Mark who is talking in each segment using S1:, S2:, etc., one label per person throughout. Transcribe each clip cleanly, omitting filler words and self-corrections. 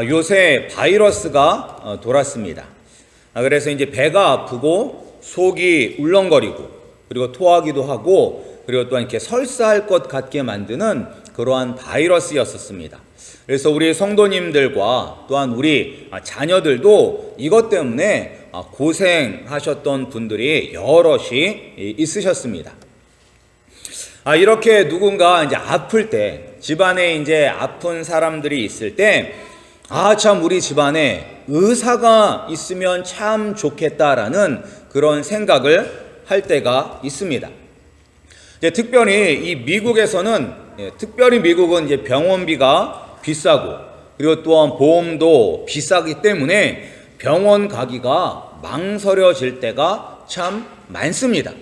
S1: 요새 바이러스가 돌았습니다. 그래서 이제 배가 아프고 속이 울렁거리고 그리고 토하기도 하고 그리고 또한 이렇게 설사할 것 같게 만드는 그러한 바이러스였었습니다. 그래서 우리 성도님들과 또한 우리 자녀들도 이것 때문에 고생하셨던 분들이 여럿이 있으셨습니다. 이렇게 누군가 이제 아플 때, 집안에 이제 아픈 사람들이 있을 때, 참 우리 집안에 의사가 있으면 참 좋겠다라는 그런 생각을 할 때가 있습니다. 특별히 이 미국에서는, 특별히 미국은 이제 병원비가 비싸고, 그리고 또한 보험도 비싸기 때문에 병원 가기가 망설여질 때가 참 많습니다.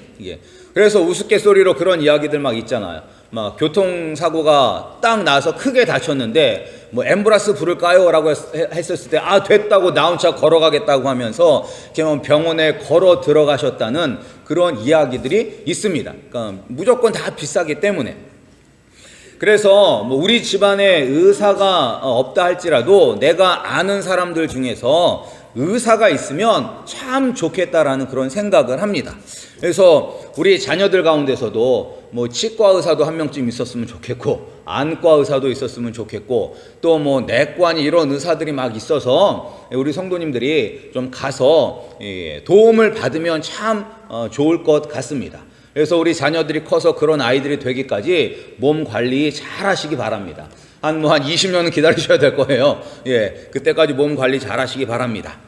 S1: 그래서 우스갯소리로 그런 이야기들 막 있잖아요. 막 교통사고가 딱 나서 크게 다쳤는데 뭐 앰뷸런스 부를까요? 라고 했었을 때 됐다고 나 혼자 걸어가겠다고 하면서 병원에 걸어 들어가셨다는 그런 이야기들이 있습니다. 그러니까 무조건 다 비싸기 때문에. 그래서 뭐 우리 집안에 의사가 없다 할지라도 내가 아는 사람들 중에서 의사가 있으면 참 좋겠다라는 그런 생각을 합니다. 그래서 우리 자녀들 가운데서도 뭐 치과 의사도 한 명쯤 있었으면 좋겠고 안과 의사도 있었으면 좋겠고 또 뭐 내과니 이런 의사들이 막 있어서 우리 성도님들이 좀 가서 도움을 받으면 참 좋을 것 같습니다. 그래서 우리 자녀들이 커서 그런 아이들이 되기까지 몸 관리 잘 하시기 바랍니다. 한 20년은 기다리셔야 될 거예요. 그때까지 몸 관리 잘 하시기 바랍니다.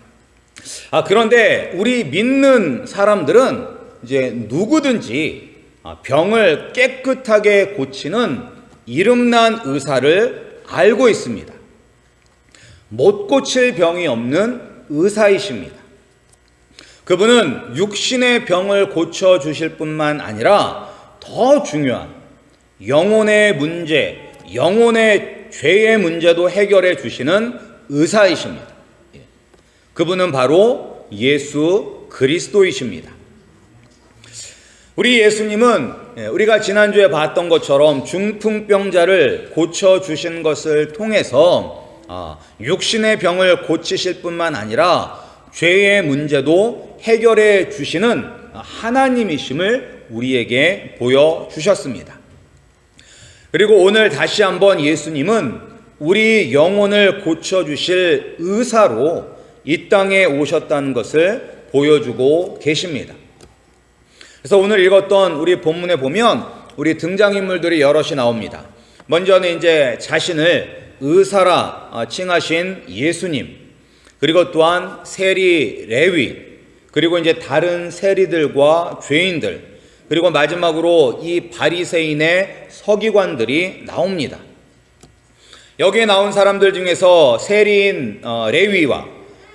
S1: 그런데 우리 믿는 사람들은 이제 누구든지 병을 깨끗하게 고치는 이름난 의사를 알고 있습니다. 못 고칠 병이 없는 의사이십니다. 그분은 육신의 병을 고쳐주실 뿐만 아니라 더 중요한 영혼의 문제, 영혼의 죄의 문제도 해결해 주시는 의사이십니다. 그분은 바로 예수 그리스도이십니다. 우리 예수님은 우리가 지난주에 봤던 것처럼 중풍병자를 고쳐주신 것을 통해서 육신의 병을 고치실 뿐만 아니라 죄의 문제도 해결해 주시는 하나님이심을 우리에게 보여주셨습니다. 그리고 오늘 다시 한번 예수님은 우리 영혼을 고쳐주실 의사로 이 땅에 오셨다는 것을 보여주고 계십니다. 그래서 오늘 읽었던 우리 본문에 보면 우리 등장인물들이 여럿이 나옵니다. 먼저는 이제 자신을 의사라 칭하신 예수님, 그리고 또한 세리 레위, 그리고 이제 다른 세리들과 죄인들, 그리고 마지막으로 이 바리새인의 서기관들이 나옵니다. 여기에 나온 사람들 중에서 세리인 레위와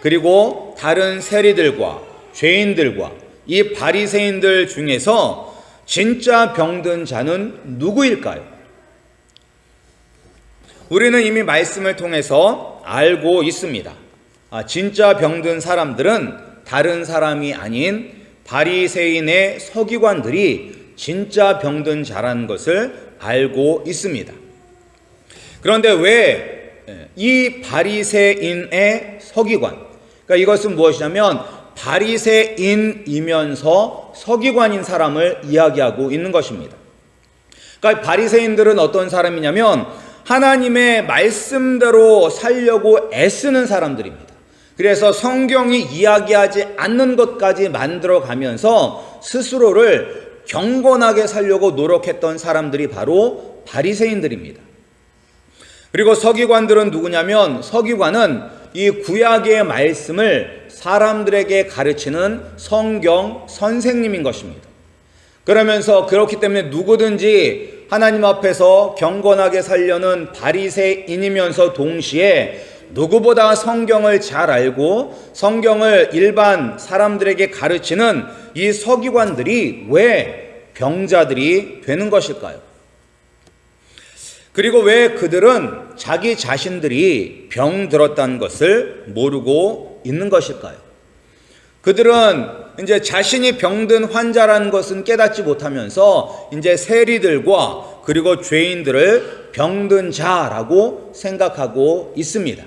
S1: 그리고 다른 세리들과 죄인들과 이 바리새인들 중에서 진짜 병든 자는 누구일까요? 우리는 이미 말씀을 통해서 알고 있습니다. 진짜 병든 사람들은 다른 사람이 아닌 바리새인의 서기관들이 진짜 병든 자라는 것을 알고 있습니다. 그런데 왜 이 바리새인의 서기관, 그러니까 이것은 무엇이냐면 바리새인이면서 서기관인 사람을 이야기하고 있는 것입니다. 그러니까 바리새인들은 어떤 사람이냐면 하나님의 말씀대로 살려고 애쓰는 사람들입니다. 그래서 성경이 이야기하지 않는 것까지 만들어가면서 스스로를 경건하게 살려고 노력했던 사람들이 바로 바리새인들입니다. 그리고 서기관들은 누구냐면 서기관은 이 구약의 말씀을 사람들에게 가르치는 성경 선생님인 것입니다. 그러면서 그렇기 때문에 누구든지 하나님 앞에서 경건하게 살려는 바리새인이면서 동시에 누구보다 성경을 잘 알고 성경을 일반 사람들에게 가르치는 이 서기관들이 왜 병자들이 되는 것일까요? 그리고 왜 그들은 자기 자신들이 병들었다는 것을 모르고 있는 것일까요? 그들은 이제 자신이 병든 환자라는 것은 깨닫지 못하면서 이제 세리들과 그리고 죄인들을 병든 자라고 생각하고 있습니다.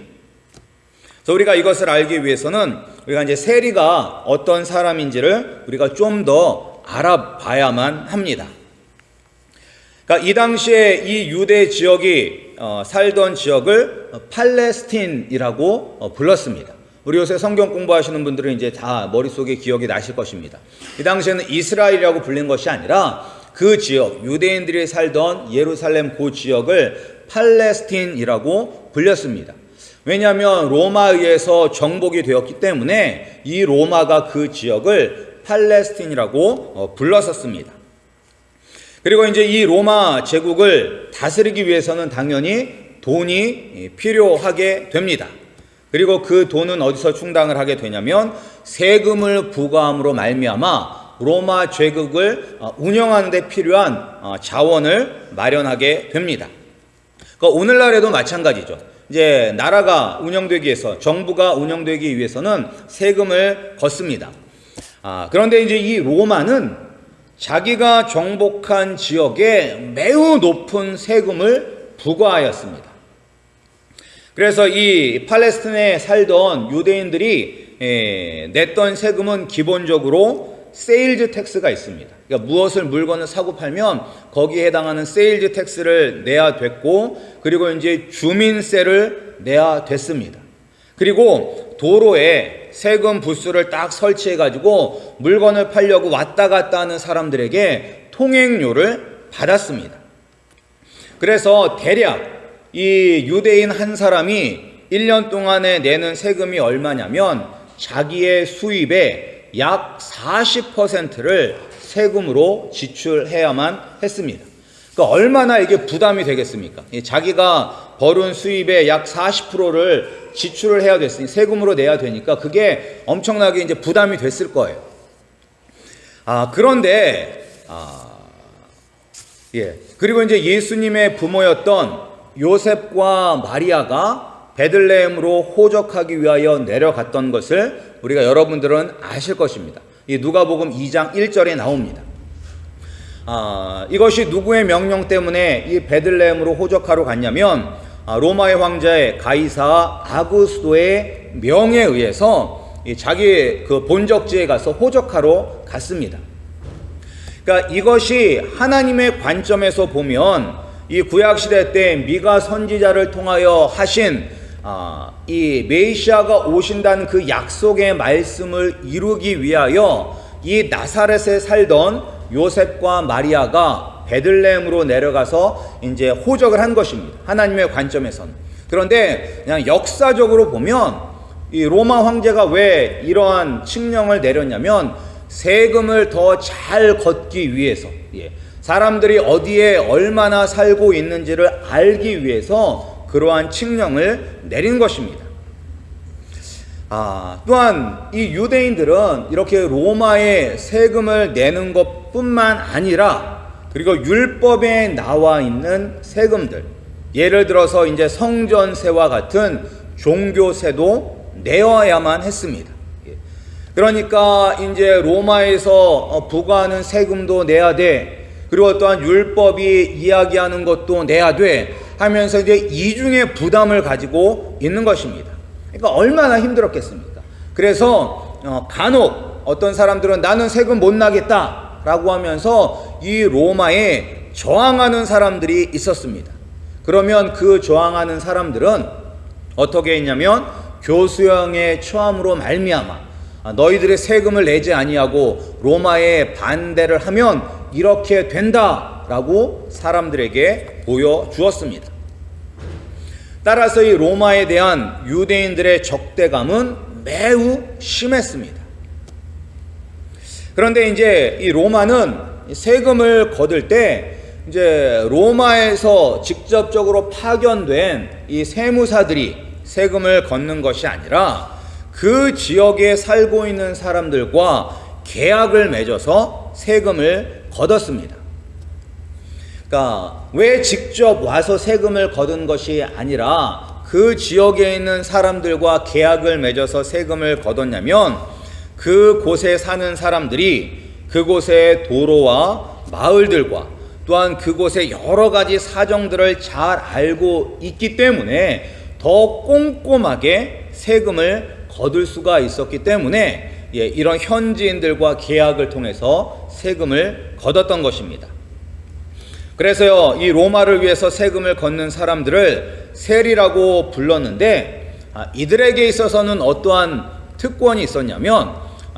S1: 그래서 우리가 이것을 알기 위해서는 우리가 이제 세리가 어떤 사람인지를 우리가 좀 더 알아봐야만 합니다. 그러니까 이 당시에 이 유대 지역이 살던 지역을 팔레스틴이라고 불렀습니다. 우리 요새 성경 공부하시는 분들은 이제 다 머릿속에 기억이 나실 것입니다. 이 당시에는 이스라엘이라고 불린 것이 아니라 그 지역, 유대인들이 살던 예루살렘 그 지역을 팔레스틴이라고 불렸습니다. 왜냐하면 로마에 의해서 정복이 되었기 때문에 이 로마가 그 지역을 팔레스틴이라고 불렀었습니다. 그리고 이제 이 로마 제국을 다스리기 위해서는 당연히 돈이 필요하게 됩니다. 그리고 그 돈은 어디서 충당을 하게 되냐면 세금을 부과함으로 말미암아 로마 제국을 운영하는 데 필요한 자원을 마련하게 됩니다. 그러니까 오늘날에도 마찬가지죠. 이제 나라가 운영되기 위해서, 정부가 운영되기 위해서는 세금을 걷습니다. 그런데 이제 이 로마는 자기가 정복한 지역에 매우 높은 세금을 부과하였습니다. 그래서 이 팔레스틴에 살던 유대인들이 냈던 세금은 기본적으로 세일즈 텍스가 있습니다. 그러니까 무엇을 물건을 사고 팔면 거기에 해당하는 세일즈 텍스를 내야 됐고, 그리고 이제 주민세를 내야 됐습니다. 그리고 도로에 세금 부스를 딱 설치해 가지고 물건을 팔려고 왔다 갔다 하는 사람들에게 통행료를 받았습니다. 그래서 대략 이 유대인 한 사람이 1년 동안에 내는 세금이 얼마냐면 자기의 수입의 약 40%를 세금으로 지출해야만 했습니다. 그러니까 얼마나 이게 부담이 되겠습니까? 자기가 벌은 수입의 약 40%를 지출을 해야 됐으니 세금으로 내야 되니까 그게 엄청나게 이제 부담이 됐을 거예요. 그런데 그리고 이제 예수님의 부모였던 요셉과 마리아가 베들레헴으로 호적하기 위하여 내려갔던 것을 우리가 여러분들은 아실 것입니다. 이 누가복음 2장 1절에 나옵니다. 이것이 누구의 명령 때문에 이 베들레헴으로 호적하러 갔냐면 로마의 황제의 가이사 아구스도의 명에 의해서 자기 그 본적지에 가서 호적하러 갔습니다. 그러니까 이것이 하나님의 관점에서 보면 이 구약시대 때 미가 선지자를 통하여 하신 이 메시아가 오신다는 그 약속의 말씀을 이루기 위하여 이 나사렛에 살던 요셉과 마리아가 베들레헴으로 내려가서 이제 호적을 한 것입니다. 하나님의 관점에서는. 그런데 그냥 역사적으로 보면 이 로마 황제가 왜 이러한 칙령을 내렸냐면 세금을 더 잘 걷기 위해서, 사람들이 어디에 얼마나 살고 있는지를 알기 위해서 그러한 칙령을 내린 것입니다. 또한 이 유대인들은 이렇게 로마에 세금을 내는 것뿐만 아니라 그리고 율법에 나와 있는 세금들, 예를 들어서 이제 성전세와 같은 종교세도 내어야만 했습니다. 그러니까 이제 로마에서 부과하는 세금도 내야 돼. 그리고 또한 율법이 이야기하는 것도 내야 돼 하면서 이제 이중의 부담을 가지고 있는 것입니다. 그러니까 얼마나 힘들었겠습니까? 그래서 간혹 어떤 사람들은 나는 세금 못 나겠다 라고 하면서 이 로마에 저항하는 사람들이 있었습니다. 그러면 그 저항하는 사람들은 어떻게 했냐면 교수형에 처함으로 말미암아 너희들의 세금을 내지 아니하고 로마에 반대를 하면 이렇게 된다라고 사람들에게 보여주었습니다. 따라서 이 로마에 대한 유대인들의 적대감은 매우 심했습니다. 그런데 이제 이 로마는 세금을 거둘 때 이제 로마에서 직접적으로 파견된 이 세무사들이 세금을 걷는 것이 아니라 그 지역에 살고 있는 사람들과 계약을 맺어서 세금을 걷었습니다. 그러니까 왜 직접 와서 세금을 거둔 것이 아니라 그 지역에 있는 사람들과 계약을 맺어서 세금을 거뒀냐면 그곳에 사는 사람들이 그곳의 도로와 마을들과 또한 그곳의 여러 가지 사정들을 잘 알고 있기 때문에 더 꼼꼼하게 세금을 거둘 수가 있었기 때문에 이런 현지인들과 계약을 통해서 세금을 걷었던 것입니다. 그래서요, 이 로마를 위해서 세금을 걷는 사람들을 세리라고 불렀는데, 이들에게 있어서는 어떠한 특권이 있었냐면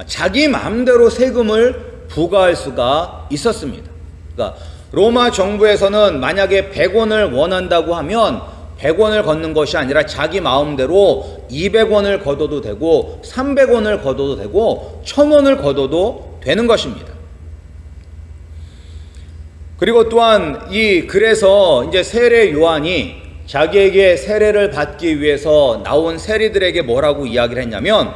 S1: 자기 마음대로 세금을 부과할 수가 있었습니다. 그러니까 로마 정부에서는 만약에 100원을 원한다고 하면 100원을 걷는 것이 아니라 자기 마음대로 200원을 걷어도 되고 300원을 걷어도 되고 1000원을 걷어도 되는 것입니다. 그리고 또한 그래서 이제 세례 요한이 자기에게 세례를 받기 위해서 나온 세리들에게 뭐라고 이야기를 했냐면,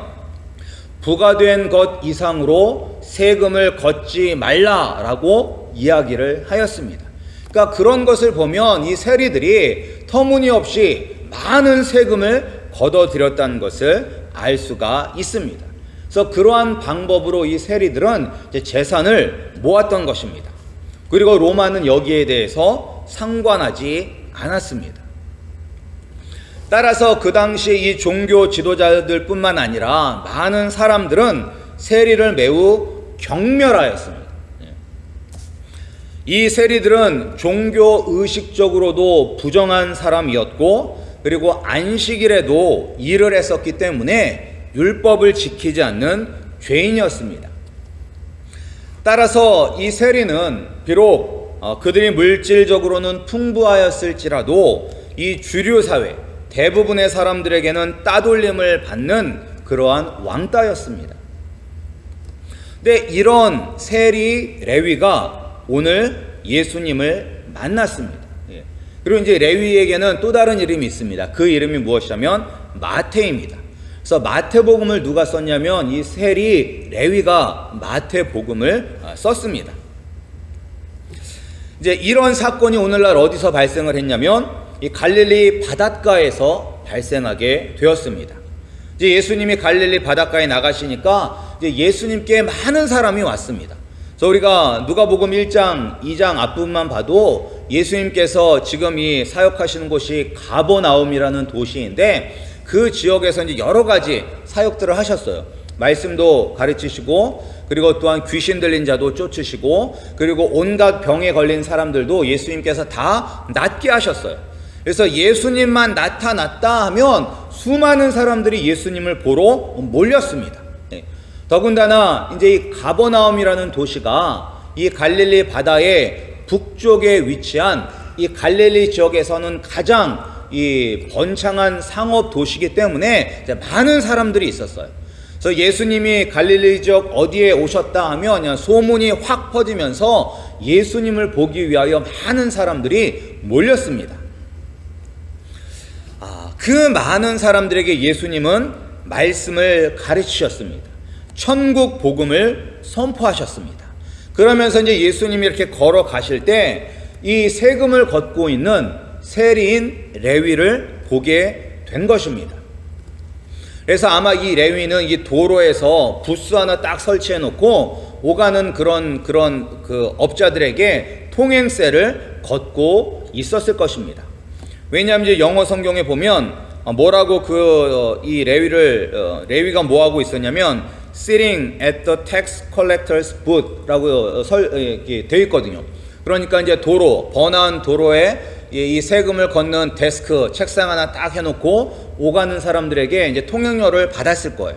S1: 부과된 것 이상으로 세금을 걷지 말라라고 이야기를 하였습니다. 그러니까 그런 것을 보면 이 세리들이 터무니없이 많은 세금을 걷어들였다는 것을 알 수가 있습니다. 그래서 그러한 방법으로 이 세리들은 이제 재산을 모았던 것입니다. 그리고 로마는 여기에 대해서 상관하지 않았습니다. 따라서 그 당시 이 종교 지도자들 뿐만 아니라 많은 사람들은 세리를 매우 경멸하였습니다. 이 세리들은 종교 의식적으로도 부정한 사람이었고, 그리고 안식일에도 일을 했었기 때문에 율법을 지키지 않는 죄인이었습니다. 따라서 이 세리는 비록 그들이 물질적으로는 풍부하였을지라도 이 주류 사회 대부분의 사람들에게는 따돌림을 받는 그러한 왕따였습니다. 근데 이런 세리 레위가 오늘 예수님을 만났습니다. 그리고 이제 레위에게는 또 다른 이름이 있습니다. 그 이름이 무엇이냐면 마태입니다. 그래서 마태복음을 누가 썼냐면 이 세리 레위가 마태복음을 썼습니다. 이제 이런 사건이 오늘날 어디서 발생을 했냐면 이 갈릴리 바닷가에서 발생하게 되었습니다. 이제 예수님이 갈릴리 바닷가에 나가시니까 이제 예수님께 많은 사람이 왔습니다. 그래서 우리가 누가복음 1장, 2장 앞부분만 봐도 예수님께서 지금 이 사역하시는 곳이 가버나움이라는 도시인데, 그 지역에서 이제 여러 가지 사역들을 하셨어요. 말씀도 가르치시고, 그리고 또한 귀신 들린 자도 쫓으시고, 그리고 온갖 병에 걸린 사람들도 예수님께서 다 낫게 하셨어요. 그래서 예수님만 나타났다 하면 수많은 사람들이 예수님을 보러 몰렸습니다. 더군다나 이제 이 가버나움이라는 도시가 이 갈릴리 바다의 북쪽에 위치한 이 갈릴리 지역에서는 가장 이 번창한 상업 도시이기 때문에 이제 많은 사람들이 있었어요. 그래서 예수님이 갈릴리 지역 어디에 오셨다 하면 그냥 소문이 확 퍼지면서 예수님을 보기 위하여 많은 사람들이 몰렸습니다. 그 많은 사람들에게 예수님은 말씀을 가르치셨습니다. 천국 복음을 선포하셨습니다. 그러면서 이제 예수님이 이렇게 걸어가실 때 이 세금을 걷고 있는 세리인 레위를 보게 된 것입니다. 그래서 아마 이 레위는 이 도로에서 부스 하나 딱 설치해 놓고 오가는 그런 그 업자들에게 통행세를 걷고 있었을 것입니다. 왜냐하면 이제 영어 성경에 보면 뭐라고 이 레위가 뭐 하고 있었냐면 sitting at the tax collector's booth라고 되어 있거든요. 그러니까 이제 번화한 도로에 이 세금을 걷는 데스크, 책상 하나 딱 해놓고 오가는 사람들에게 이제 통행료를 받았을 거예요.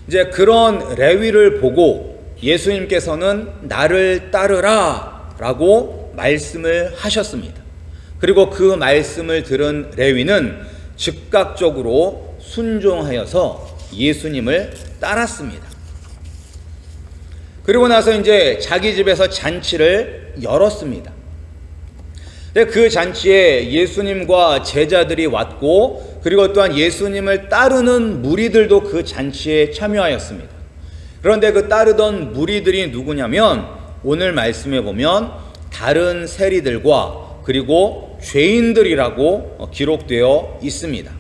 S1: 이제 그런 레위를 보고 예수님께서는 나를 따르라라고 말씀을 하셨습니다. 그리고 그 말씀을 들은 레위는 즉각적으로 순종하여서 예수님을 따랐습니다. 그리고 나서 이제 자기 집에서 잔치를 열었습니다. 근데 그 잔치에 예수님과 제자들이 왔고, 그리고 또한 예수님을 따르는 무리들도 그 잔치에 참여하였습니다. 그런데 그 따르던 무리들이 누구냐면 오늘 말씀에 보면 다른 세리들과 그리고 죄인들이라고 기록되어 있습니다.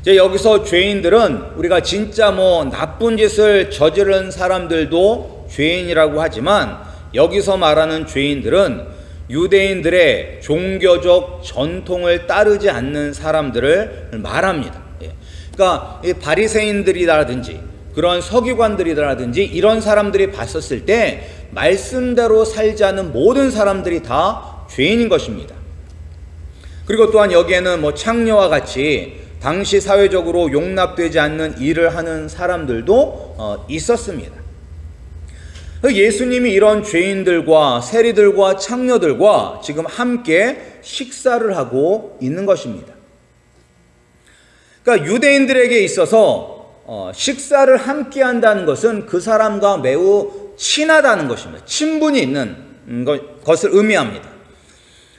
S1: 이제 여기서 죄인들은 우리가 진짜 나쁜 짓을 저지른 사람들도 죄인이라고 하지만, 여기서 말하는 죄인들은 유대인들의 종교적 전통을 따르지 않는 사람들을 말합니다. 그러니까 이 바리새인들이라든지 그런 서기관들이라든지 이런 사람들이 봤었을 때 말씀대로 살지 않는 모든 사람들이 다 죄인인 것입니다. 그리고 또한 여기에는 창녀와 같이 당시 사회적으로 용납되지 않는 일을 하는 사람들도 있었습니다. 예수님이 이런 죄인들과 세리들과 창녀들과 지금 함께 식사를 하고 있는 것입니다. 그러니까 유대인들에게 있어서 식사를 함께 한다는 것은 그 사람과 매우 친하다는 것입니다. 친분이 있는 것을 의미합니다.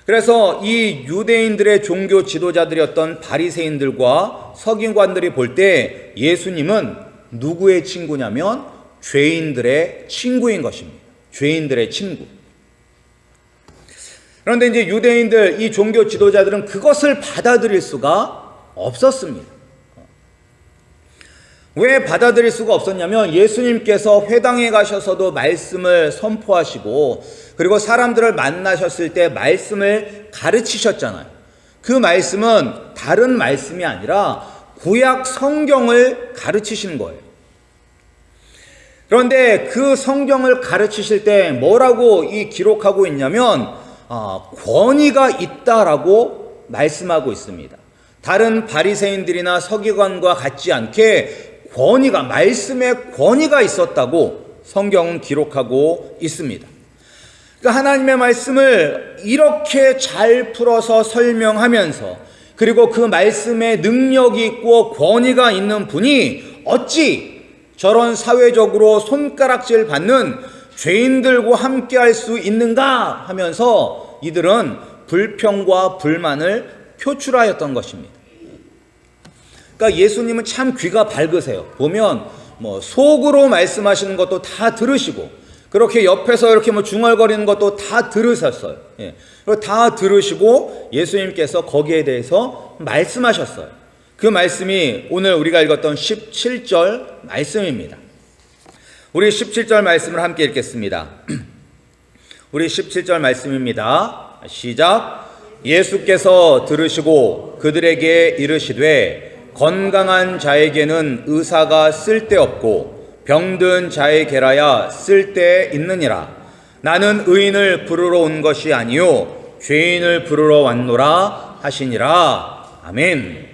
S1: 그래서 이 유대인들의 종교 지도자들이었던 바리새인들과 서기관들이 볼 때 예수님은 누구의 친구냐면 죄인들의 친구인 것입니다. 죄인들의 친구. 그런데 이제 유대인들, 이 종교 지도자들은 그것을 받아들일 수가 없었습니다. 왜 받아들일 수가 없었냐면 예수님께서 회당에 가셔서도 말씀을 선포하시고 그리고 사람들을 만나셨을 때 말씀을 가르치셨잖아요. 그 말씀은 다른 말씀이 아니라 구약 성경을 가르치시는 거예요. 그런데 그 성경을 가르치실 때 뭐라고 기록하고 있냐면 권위가 있다라고 말씀하고 있습니다. 다른 바리새인들이나 서기관과 같지 않게 말씀에 권위가 있었다고 성경은 기록하고 있습니다. 그러니까 하나님의 말씀을 이렇게 잘 풀어서 설명하면서 그리고 그 말씀에 능력이 있고 권위가 있는 분이 어찌 저런 사회적으로 손가락질 받는 죄인들과 함께 할 수 있는가 하면서 이들은 불평과 불만을 표출하였던 것입니다. 그러니까 예수님은 참 귀가 밝으세요. 보면 속으로 말씀하시는 것도 다 들으시고 그렇게 옆에서 이렇게 중얼거리는 것도 다 들으셨어요. 다 들으시고 예수님께서 거기에 대해서 말씀하셨어요. 그 말씀이 오늘 우리가 읽었던 17절 말씀입니다. 우리 17절 말씀을 함께 읽겠습니다. 우리 17절 말씀입니다. 시작. 예수께서 들으시고 그들에게 이르시되 건강한 자에게는 의사가 쓸데없고 병든 자에게라야 쓸데있느니라. 나는 의인을 부르러 온 것이 아니요 죄인을 부르러 왔노라 하시니라. 아멘.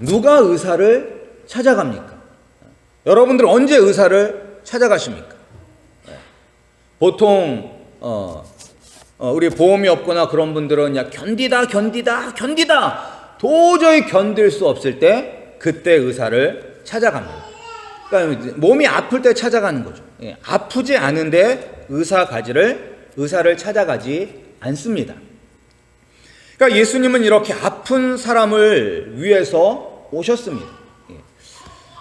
S1: 누가 의사를 찾아갑니까? 여러분들 언제 의사를 찾아가십니까? 보통 우리 보험이 없거나 그런 분들은 견디다 도저히 견딜 수 없을 때 그때 의사를 찾아갑니다. 그러니까 몸이 아플 때 찾아가는 거죠. 아프지 않은데 의사를 찾아가지 않습니다. 그러니까 예수님은 이렇게 아픈 사람을 위해서 오셨습니다.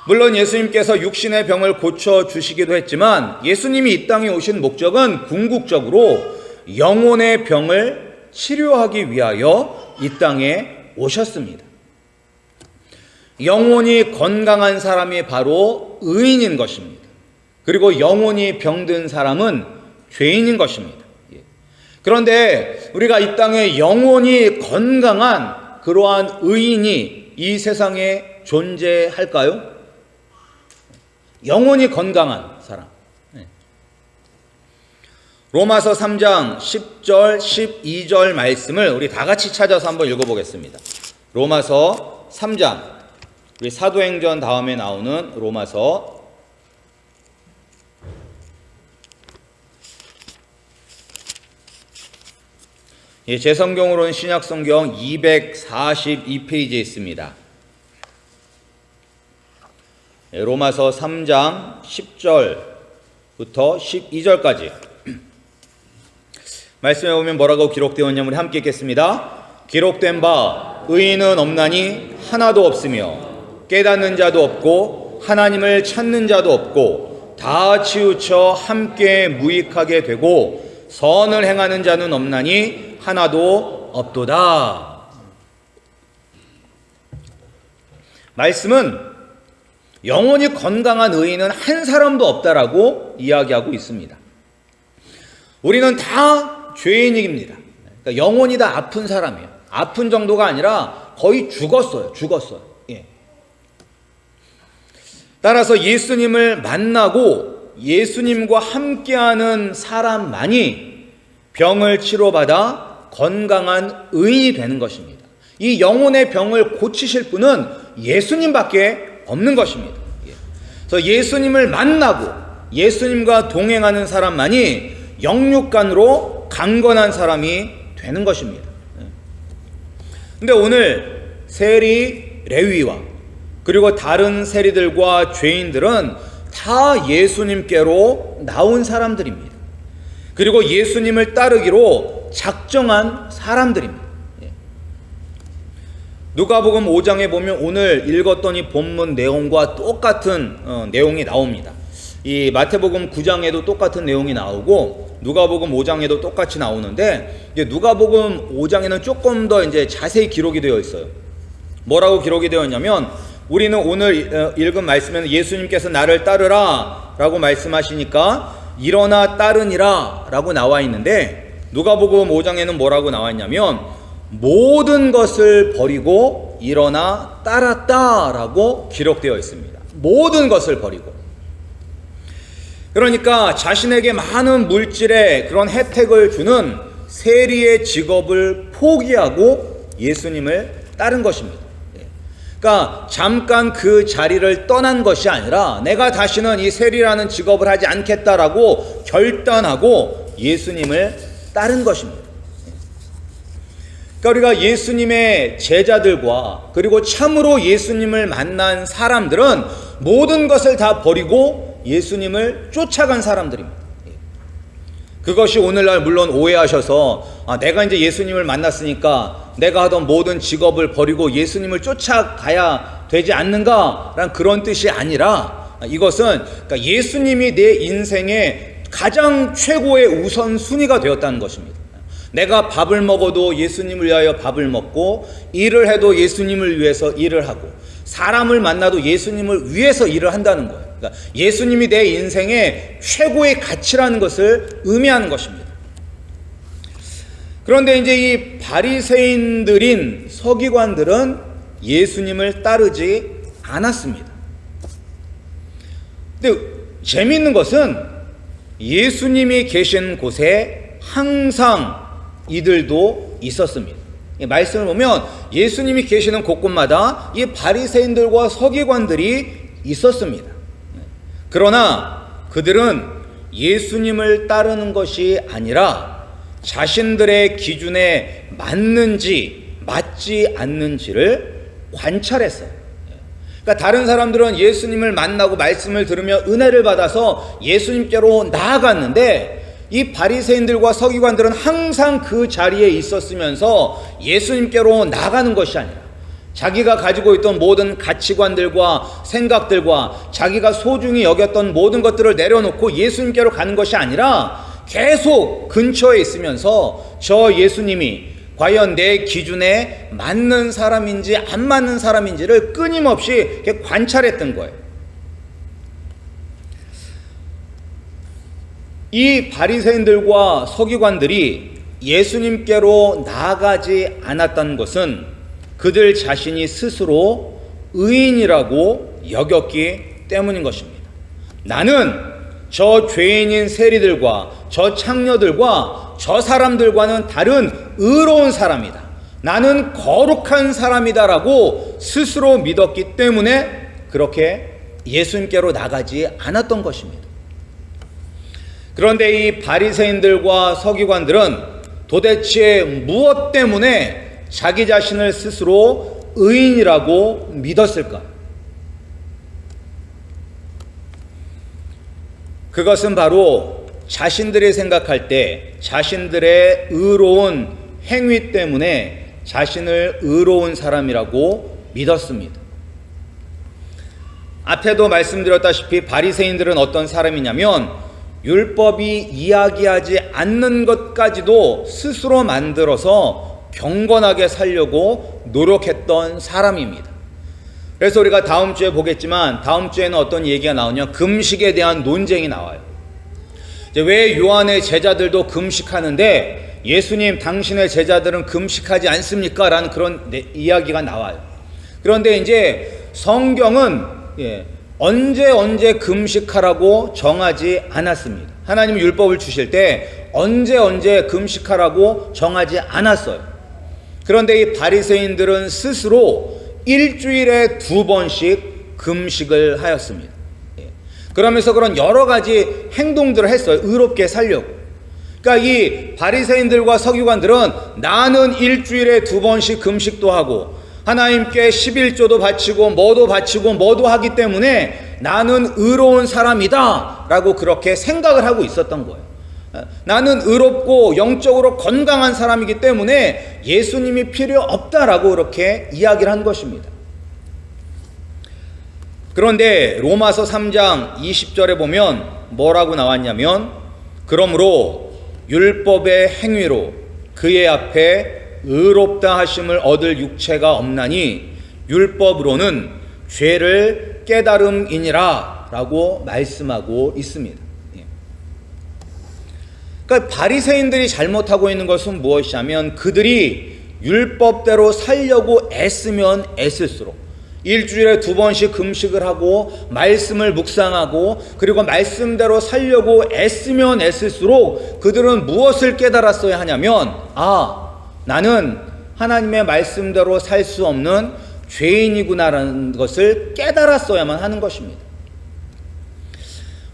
S1: 물론 예수님께서 육신의 병을 고쳐주시기도 했지만 예수님이 이 땅에 오신 목적은 궁극적으로 영혼의 병을 치료하기 위하여 이 땅에 오셨습니다. 영혼이 건강한 사람이 바로 의인인 것입니다. 그리고 영혼이 병든 사람은 죄인인 것입니다. 그런데 우리가 이 땅에 영혼이 건강한 그러한 의인이 이 세상에 존재할까요? 영혼이 건강한 사람. 로마서 3장 10절 12절 말씀을 우리 다 같이 찾아서 한번 읽어보겠습니다. 로마서 3장, 우리 사도행전 다음에 나오는 로마서 제 성경으로는 신약성경 242페이지에 있습니다. 로마서 3장 10절부터 12절까지 말씀에 보면 뭐라고 기록되어 있냐면 우리 함께 읽겠습니다. 기록된 바 의인은 없나니 하나도 없으며 깨닫는 자도 없고 하나님을 찾는 자도 없고 다 치우쳐 함께 무익하게 되고 선을 행하는 자는 없나니 하나도 없도다. 말씀은 영혼이 건강한 의인은 한 사람도 없다라고 이야기하고 있습니다. 우리는 다 죄인입니다. 그러니까 영혼이 다 아픈 사람이에요. 아픈 정도가 아니라 거의 죽었어요. 예. 따라서 예수님을 만나고 예수님과 함께하는 사람만이 병을 치료받아 건강한 의인이 되는 것입니다. 이 영혼의 병을 고치실 분은 예수님밖에 없는 것입니다. 그래서 예수님을 만나고 예수님과 동행하는 사람만이 영육간으로 강건한 사람이 되는 것입니다. 근데 오늘 세리, 레위와 그리고 다른 세리들과 죄인들은 다 예수님께로 나온 사람들입니다. 그리고 예수님을 따르기로 작정한 사람들입니다. 누가복음 5장에 보면 오늘 읽었던 이 본문 내용과 똑같은 내용이 나옵니다. 이 마태복음 9장에도 똑같은 내용이 나오고 누가복음 5장에도 똑같이 나오는데 이제 누가복음 5장에는 조금 더 이제 자세히 기록이 되어 있어요. 뭐라고 기록이 되어 있냐면 우리는 오늘 읽은 말씀에는 예수님께서 나를 따르라 라고 말씀하시니까 일어나 따르니라 라고 나와 있는데 누가복음 5장에는 뭐라고 나와 있냐면 모든 것을 버리고 일어나 따랐다 라고 기록되어 있습니다. 모든 것을 버리고. 그러니까 자신에게 많은 물질의 그런 혜택을 주는 세리의 직업을 포기하고 예수님을 따른 것입니다. 그러니까 잠깐 그 자리를 떠난 것이 아니라 내가 다시는 이 세리라는 직업을 하지 않겠다라고 결단하고 예수님을 따른 것입니다. 그러니까 우리가 예수님의 제자들과 그리고 참으로 예수님을 만난 사람들은 모든 것을 다 버리고 예수님을 쫓아간 사람들입니다. 그것이 오늘날 물론 오해하셔서 내가 이제 예수님을 만났으니까 내가 하던 모든 직업을 버리고 예수님을 쫓아가야 되지 않는가라는 그런 뜻이 아니라 이것은 그러니까 예수님이 내 인생의 가장 최고의 우선순위가 되었다는 것입니다. 내가 밥을 먹어도 예수님을 위하여 밥을 먹고 일을 해도 예수님을 위해서 일을 하고 사람을 만나도 예수님을 위해서 일을 한다는 거예요. 그러니까 예수님이 내 인생의 최고의 가치라는 것을 의미하는 것입니다. 그런데 이제 이 바리새인들인 서기관들은 예수님을 따르지 않았습니다. 근데 재미있는 것은 예수님이 계신 곳에 항상 이들도 있었습니다. 말씀을 보면 예수님이 계시는 곳곳마다 이 바리새인들과 서기관들이 있었습니다. 그러나 그들은 예수님을 따르는 것이 아니라 자신들의 기준에 맞는지 맞지 않는지를 관찰했어요. 그러니까 다른 사람들은 예수님을 만나고 말씀을 들으며 은혜를 받아서 예수님께로 나아갔는데 이 바리새인들과 서기관들은 항상 그 자리에 있었으면서 예수님께로 나가는 것이 아니라 자기가 가지고 있던 모든 가치관들과 생각들과 자기가 소중히 여겼던 모든 것들을 내려놓고 예수님께로 가는 것이 아니라 계속 근처에 있으면서 저 예수님이 과연 내 기준에 맞는 사람인지 안 맞는 사람인지를 끊임없이 이렇게 관찰했던 거예요. 이 바리새인들과 서기관들이 예수님께로 나아가지 않았던 것은 그들 자신이 스스로 의인이라고 여겼기 때문인 것입니다. 나는 저 죄인인 세리들과 저 창녀들과 저 사람들과는 다른 의로운 사람이다. 나는 거룩한 사람이다라고 스스로 믿었기 때문에 그렇게 예수님께로 나가지 않았던 것입니다. 그런데 이 바리새인들과 서기관들은 도대체 무엇 때문에 자기 자신을 스스로 의인이라고 믿었을까? 그것은 바로 자신들이 생각할 때 자신들의 의로운 행위 때문에 자신을 의로운 사람이라고 믿었습니다. 앞에도 말씀드렸다시피 바리새인들은 어떤 사람이냐면 율법이 이야기하지 않는 것까지도 스스로 만들어서 경건하게 살려고 노력했던 사람입니다. 그래서 우리가 다음 주에 보겠지만 다음 주에는 어떤 얘기가 나오냐, 금식에 대한 논쟁이 나와요. 이제 왜 요한의 제자들도 금식하는데 예수님 당신의 제자들은 금식하지 않습니까? 라는 그런 이야기가 나와요. 그런데 이제 성경은 언제 금식하라고 정하지 않았습니다. 하나님 율법을 주실 때 언제 금식하라고 정하지 않았어요. 그런데 이 바리새인들은 스스로 일주일에 2번씩 금식을 하였습니다. 그러면서 그런 여러 가지 행동들을 했어요. 의롭게 살려고. 그러니까 이 바리새인들과 서기관들은 나는 일주일에 2번씩 금식도 하고 하나님께 11조도 바치고 뭐도 하기 때문에 나는 의로운 사람이다 라고 그렇게 생각을 하고 있었던 거예요. 나는 의롭고 영적으로 건강한 사람이기 때문에 예수님이 필요 없다라고 그렇게 이야기를 한 것입니다. 그런데 로마서 3장 20절에 보면 뭐라고 나왔냐면 그러므로 율법의 행위로 그의 앞에 의롭다 하심을 얻을 육체가 없나니 율법으로는 죄를 깨달음이니라 라고 말씀하고 있습니다. 그러니까 바리새인들이 잘못하고 있는 것은 무엇이냐면 그들이 율법대로 살려고 애쓰면 애쓸수록 일주일에 2번씩 금식을 하고 말씀을 묵상하고 그리고 말씀대로 살려고 애쓰면 애쓸수록 그들은 무엇을 깨달았어야 하냐면 나는 하나님의 말씀대로 살 수 없는 죄인이구나라는 것을 깨달았어야만 하는 것입니다.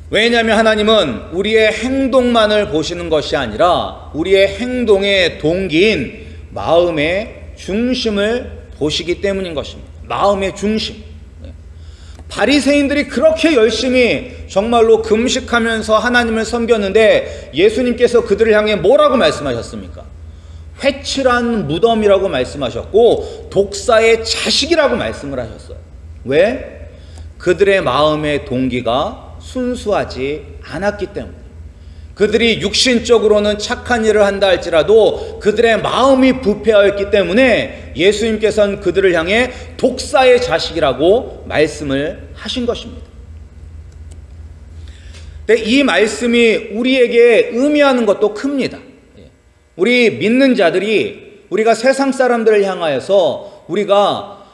S1: 왜냐하면 하나님은 우리의 행동만을 보시는 것이 아니라 우리의 행동의 동기인 마음의 중심을 보시기 때문인 것입니다. 마음의 중심. 바리새인들이 그렇게 열심히 정말로 금식하면서 하나님을 섬겼는데 예수님께서 그들을 향해 뭐라고 말씀하셨습니까? 회칠한 무덤이라고 말씀하셨고 독사의 자식이라고 말씀을 하셨어요. 왜? 그들의 마음의 동기가 순수하지 않았기 때문에. 그들이 육신적으로는 착한 일을 한다 할지라도 그들의 마음이 부패하였기 때문에 예수님께서는 그들을 향해 독사의 자식이라고 말씀을 하신 것입니다. 근데 이 말씀이 우리에게 의미하는 것도 큽니다. 우리 믿는 자들이 우리가 세상 사람들을 향하여서 우리가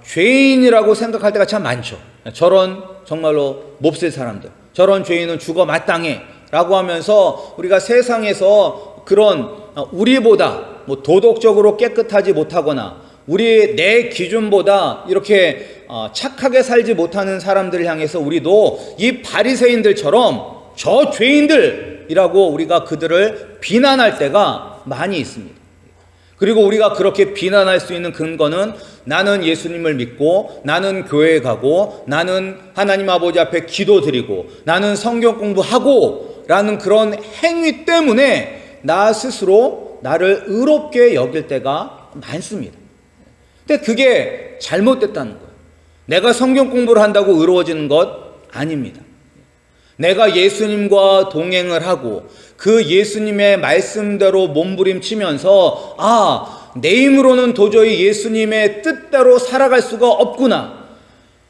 S1: 죄인이라고 생각할 때가 참 많죠. 저런 정말로 몹쓸 사람들, 저런 죄인은 죽어 마땅해 라고 하면서 우리가 세상에서 그런 우리보다 도덕적으로 깨끗하지 못하거나 내 기준보다 이렇게 착하게 살지 못하는 사람들을 향해서 우리도 이 바리새인들처럼 저 죄인들이라고 우리가 그들을 비난할 때가 많이 있습니다. 그리고 우리가 그렇게 비난할 수 있는 근거는 나는 예수님을 믿고 나는 교회에 가고 나는 하나님 아버지 앞에 기도드리고 나는 성경 공부하고 라는 그런 행위 때문에 나 스스로 나를 의롭게 여길 때가 많습니다. 근데 그게 잘못됐다는 거예요. 내가 성경 공부를 한다고 의로워지는 것 아닙니다. 내가 예수님과 동행을 하고 그 예수님의 말씀대로 몸부림치면서 내 힘으로는 도저히 예수님의 뜻대로 살아갈 수가 없구나.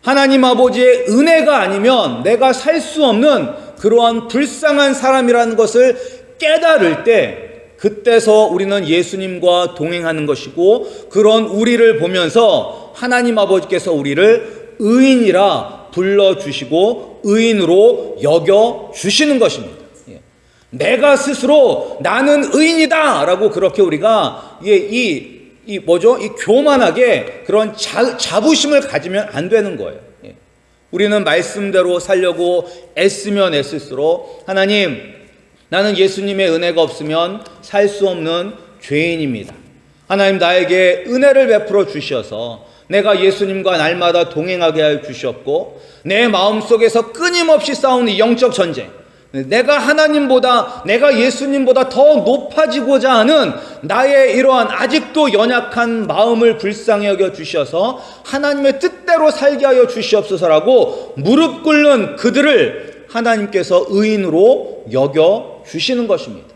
S1: 하나님 아버지의 은혜가 아니면 내가 살 수 없는 그러한 불쌍한 사람이라는 것을 깨달을 때 그때서 우리는 예수님과 동행하는 것이고 그런 우리를 보면서 하나님 아버지께서 우리를 의인이라 불러주시고 의인으로 여겨주시는 것입니다. 내가 스스로 나는 의인이다 라고 그렇게 우리가 이 교만하게 그런 자부심을 가지면 안 되는 거예요. 우리는 말씀대로 살려고 애쓰면 애쓸수록 하나님, 나는 예수님의 은혜가 없으면 살 수 없는 죄인입니다. 하나님, 나에게 은혜를 베풀어 주셔서 내가 예수님과 날마다 동행하게 하여 주셨고 내 마음속에서 끊임없이 싸우는 영적 전쟁, 내가 하나님보다 내가 예수님보다 더 높아지고자 하는 나의 이러한 아직도 연약한 마음을 불쌍히 여겨 주셔서 하나님의 뜻대로 살게 하여 주시옵소서라고 무릎 꿇는 그들을 하나님께서 의인으로 여겨 주시는 것입니다.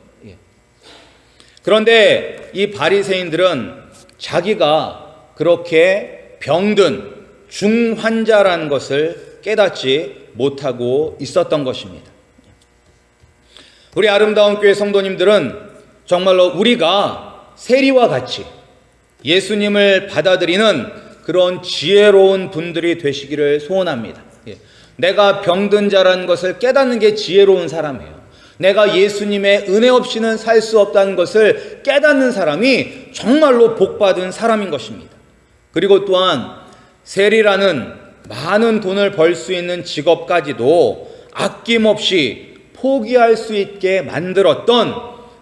S1: 그런데 이 바리새인들은 자기가 그렇게 병든 중환자라는 것을 깨닫지 못하고 있었던 것입니다. 우리 아름다운 교회 성도님들은 정말로 우리가 세리와 같이 예수님을 받아들이는 그런 지혜로운 분들이 되시기를 소원합니다. 내가 병든 자라는 것을 깨닫는 게 지혜로운 사람이에요. 내가 예수님의 은혜 없이는 살 수 없다는 것을 깨닫는 사람이 정말로 복받은 사람인 것입니다. 그리고 또한 세리라는 많은 돈을 벌 수 있는 직업까지도 아낌없이 포기할 수 있게 만들었던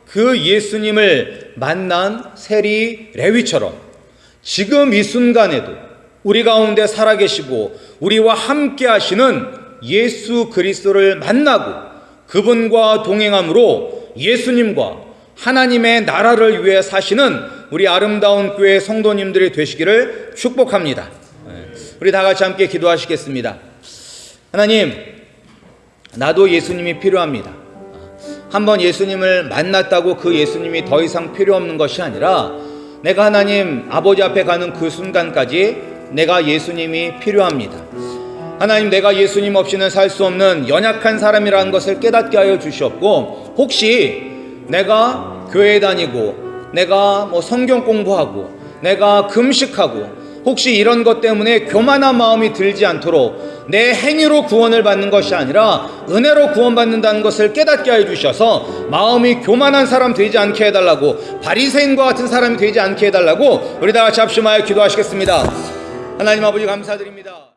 S1: 그 예수님을 만난 세리 레위처럼 지금 이 순간에도 우리 가운데 살아계시고 우리와 함께 하시는 예수 그리스도를 만나고 그분과 동행함으로 예수님과 하나님의 나라를 위해 사시는 우리 아름다운 교회 성도님들이 되시기를 축복합니다. 우리 다 같이 함께 기도하시겠습니다. 하나님, 나도 예수님이 필요합니다. 한번 예수님을 만났다고 그 예수님이 더 이상 필요 없는 것이 아니라 내가 하나님 아버지 앞에 가는 그 순간까지 내가 예수님이 필요합니다. 하나님, 내가 예수님 없이는 살 수 없는 연약한 사람이라는 것을 깨닫게 하여 주시옵고, 혹시 내가 교회 다니고 내가 성경 공부하고 내가 금식하고 혹시 이런 것 때문에 교만한 마음이 들지 않도록 내 행위로 구원을 받는 것이 아니라 은혜로 구원받는다는 것을 깨닫게 하여 주셔서 마음이 교만한 사람 되지 않게 해달라고, 바리새인과 같은 사람이 되지 않게 해달라고 우리 다 같이 합심하여 기도하시겠습니다. 하나님 아버지 감사드립니다.